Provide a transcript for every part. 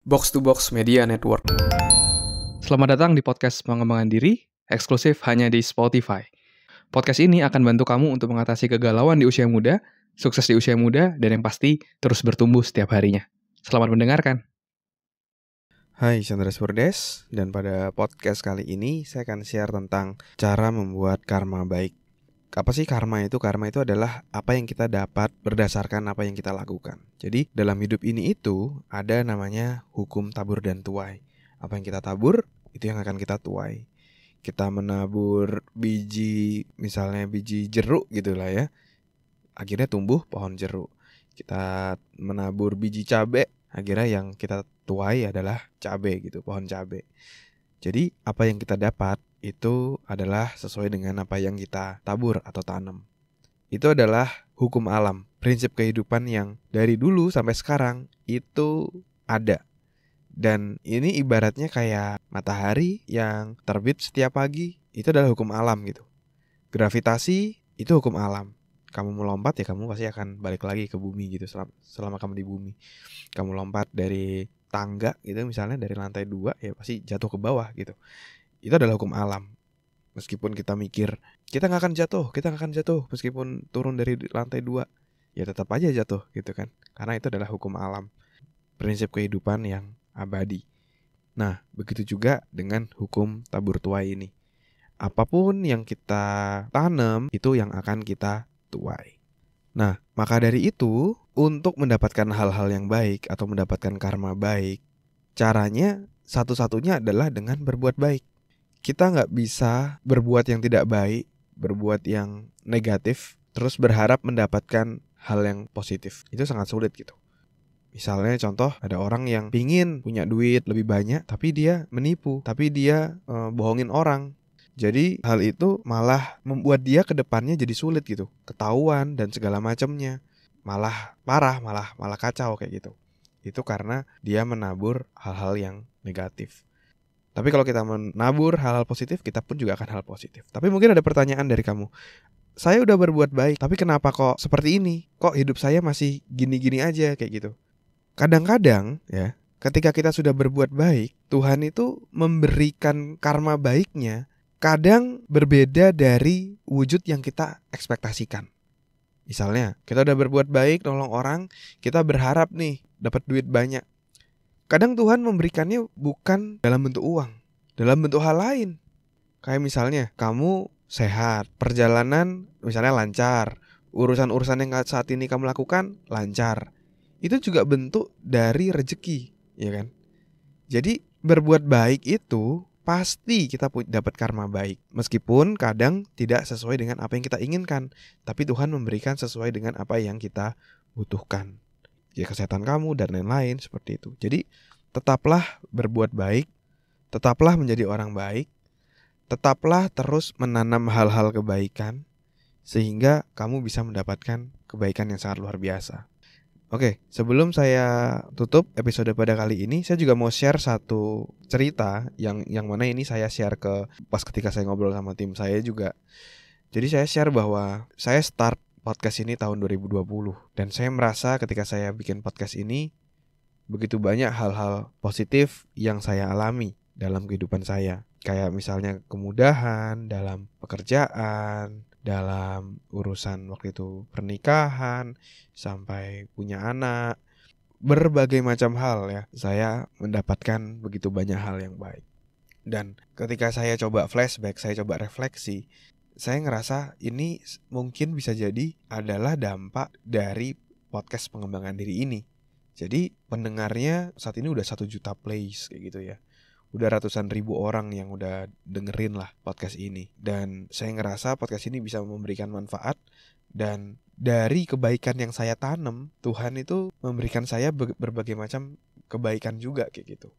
Box to Box Media Network. Selamat datang di podcast pengembangan diri, eksklusif hanya di Spotify. Podcast ini akan bantu kamu untuk mengatasi kegalauan di usia muda, sukses di usia muda, dan yang pasti terus bertumbuh setiap harinya. Selamat mendengarkan. Hai, Chandra Spurdes, dan pada podcast kali ini saya akan share tentang cara membuat karma baik. Apa sih karma itu? Karma itu adalah apa yang kita dapat berdasarkan apa yang kita lakukan. Jadi dalam hidup ini itu ada namanya hukum tabur dan tuai. Apa yang kita tabur, itu yang akan kita tuai. Kita menabur biji, misalnya biji jeruk gitu lah ya, akhirnya tumbuh pohon jeruk. Kita menabur biji cabai, akhirnya yang kita tuai adalah cabai gitu, pohon cabai. Jadi apa yang kita dapat itu adalah sesuai dengan apa yang kita tabur atau tanam. Itu adalah hukum alam, prinsip kehidupan yang dari dulu sampai sekarang itu ada. Dan ini ibaratnya kayak matahari yang terbit setiap pagi, itu adalah hukum alam gitu. Gravitasi itu hukum alam. Kamu melompat ya kamu pasti akan balik lagi ke bumi gitu selama kamu di bumi. Kamu lompat dari tangga gitu misalnya dari lantai 2 ya pasti jatuh ke bawah gitu. Itu adalah hukum alam. Meskipun kita mikir kita gak akan jatuh meskipun turun dari lantai 2, ya tetap aja jatuh gitu kan. Karena itu adalah hukum alam, prinsip kehidupan yang abadi. Nah, begitu juga dengan hukum tabur tuai ini. Apapun yang kita tanam itu yang akan kita tuai. Nah, maka dari itu untuk mendapatkan hal-hal yang baik atau mendapatkan karma baik, caranya satu-satunya adalah dengan berbuat baik. Kita gak bisa berbuat yang tidak baik, berbuat yang negatif, terus berharap mendapatkan hal yang positif. Itu sangat sulit gitu. Misalnya contoh ada orang yang pingin punya duit lebih banyak, tapi dia menipu, tapi dia bohongin orang. Jadi hal itu malah membuat dia ke depannya jadi sulit gitu, ketahuan dan segala macamnya. Malah parah, malah kacau kayak gitu. Itu karena dia menabur hal-hal yang negatif. Tapi kalau kita menabur hal-hal positif, kita pun juga akan hal positif. Tapi mungkin ada pertanyaan dari kamu. Saya udah berbuat baik, tapi kenapa kok seperti ini? Kok hidup saya masih gini-gini aja kayak gitu? Kadang-kadang ya, ketika kita sudah berbuat baik, Tuhan itu memberikan karma baiknya kadang berbeda dari wujud yang kita ekspektasikan. Misalnya, kita udah berbuat baik, nolong orang, kita berharap nih dapat duit banyak. Kadang Tuhan memberikannya bukan dalam bentuk uang, dalam bentuk hal lain. Kayak misalnya, kamu sehat, perjalanan misalnya lancar, urusan-urusan yang saat ini kamu lakukan lancar. Itu juga bentuk dari rezeki, ya kan? Jadi berbuat baik itu pasti kita dapat karma baik. Meskipun kadang tidak sesuai dengan apa yang kita inginkan, tapi Tuhan memberikan sesuai dengan apa yang kita butuhkan. Ya kesehatan kamu dan lain-lain seperti itu. Jadi tetaplah berbuat baik, tetaplah menjadi orang baik, tetaplah terus menanam hal-hal kebaikan sehingga kamu bisa mendapatkan kebaikan yang sangat luar biasa. Oke, sebelum saya tutup episode pada kali ini, saya juga mau share satu cerita yang mana ini saya share pas ketika saya ngobrol sama tim saya juga. Jadi saya share bahwa saya start podcast ini tahun 2020 dan saya merasa ketika saya bikin podcast ini begitu banyak hal-hal positif yang saya alami dalam kehidupan saya. Kayak misalnya kemudahan dalam pekerjaan, dalam urusan waktu itu pernikahan, sampai punya anak, berbagai macam hal ya. Saya mendapatkan begitu banyak hal yang baik. Dan ketika saya coba flashback, saya coba refleksi, saya ngerasa ini mungkin bisa jadi adalah dampak dari podcast pengembangan diri ini. Jadi pendengarnya saat ini udah 1 juta plays kayak gitu ya. Udah ratusan ribu orang yang udah dengerin lah podcast ini. Dan saya ngerasa podcast ini bisa memberikan manfaat. Dan dari kebaikan yang saya tanam, Tuhan itu memberikan saya berbagai macam kebaikan juga kayak gitu.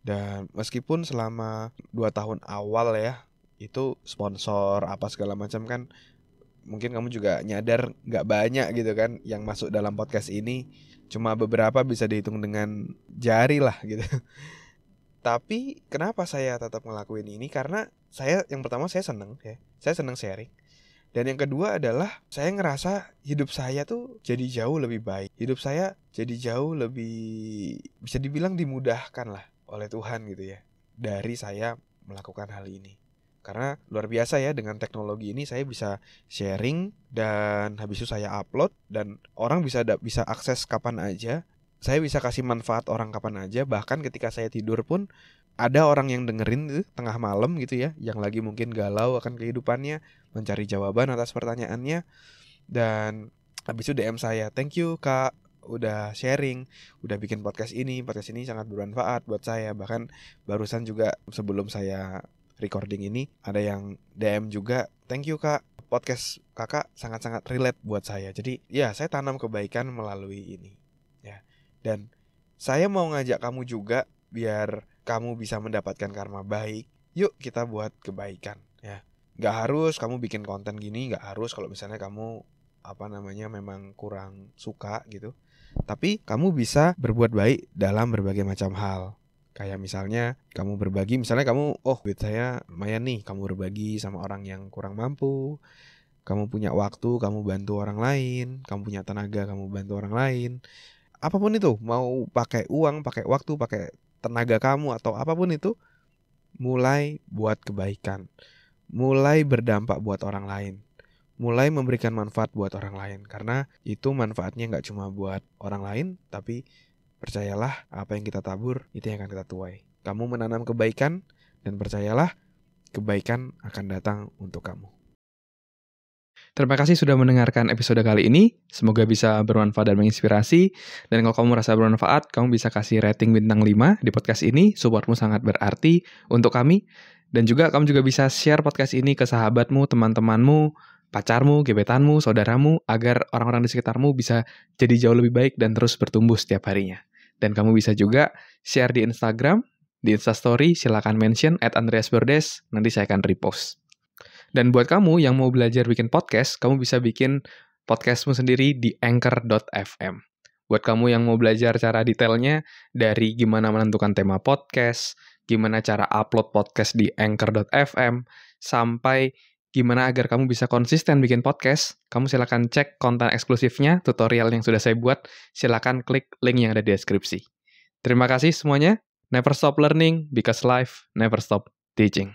Dan meskipun selama 2 tahun awal ya, itu sponsor apa segala macam kan, mungkin kamu juga nyadar gak banyak gitu kan yang masuk dalam podcast ini. Cuma beberapa bisa dihitung dengan jari lah gitu. Tapi kenapa saya tetap ngelakuin ini? Karena yang pertama saya seneng ya. Saya seneng sharing. Dan yang kedua adalah saya ngerasa hidup saya tuh jadi jauh lebih baik. Hidup saya jadi jauh lebih, bisa dibilang dimudahkan lah oleh Tuhan gitu ya, dari saya melakukan hal ini. Karena luar biasa ya, dengan teknologi ini saya bisa sharing dan habis itu saya upload dan orang bisa akses kapan aja. Saya bisa kasih manfaat orang kapan aja, bahkan ketika saya tidur pun ada orang yang dengerin itu tengah malam gitu ya, yang lagi mungkin galau akan kehidupannya, mencari jawaban atas pertanyaannya. Dan habis itu DM saya, thank you kak udah sharing, udah bikin podcast ini sangat bermanfaat buat saya. Bahkan barusan juga sebelum saya recording ini ada yang DM juga, thank you kak, podcast kakak sangat-sangat relate buat saya. Jadi ya saya tanam kebaikan melalui ini ya. Dan saya mau ngajak kamu juga biar kamu bisa mendapatkan karma baik. Yuk kita buat kebaikan ya. Gak harus kamu bikin konten gini, gak harus kalau misalnya kamu memang kurang suka gitu. Tapi kamu bisa berbuat baik dalam berbagai macam hal. Kayak misalnya kamu berbagi, misalnya kamu, duit saya lumayan nih, kamu berbagi sama orang yang kurang mampu. Kamu punya waktu, kamu bantu orang lain. Kamu punya tenaga, kamu bantu orang lain. Apapun itu, mau pakai uang, pakai waktu, pakai tenaga kamu atau apapun itu, mulai buat kebaikan, mulai berdampak buat orang lain, mulai memberikan manfaat buat orang lain. Karena itu manfaatnya gak cuma buat orang lain, tapi percayalah apa yang kita tabur itu yang akan kita tuai. Kamu menanam kebaikan dan percayalah kebaikan akan datang untuk kamu. Terima kasih sudah mendengarkan episode kali ini. Semoga bisa bermanfaat dan menginspirasi. Dan kalau kamu merasa bermanfaat, kamu bisa kasih rating bintang 5 di podcast ini. Supportmu sangat berarti untuk kami. Dan juga kamu juga bisa share podcast ini ke sahabatmu, teman-temanmu, pacarmu, gebetanmu, saudaramu, agar orang-orang di sekitarmu bisa jadi jauh lebih baik dan terus bertumbuh setiap harinya. Dan kamu bisa juga share di Instagram, di Instastory, silakan mention @andreasberdes, nanti saya akan repost. Dan buat kamu yang mau belajar bikin podcast, kamu bisa bikin podcastmu sendiri di anchor.fm. Buat kamu yang mau belajar cara detailnya, dari gimana menentukan tema podcast, gimana cara upload podcast di anchor.fm, sampai gimana agar kamu bisa konsisten bikin podcast, kamu silakan cek konten eksklusifnya, tutorial yang sudah saya buat, silakan klik link yang ada di deskripsi. Terima kasih semuanya. Never stop learning, because life never stop teaching.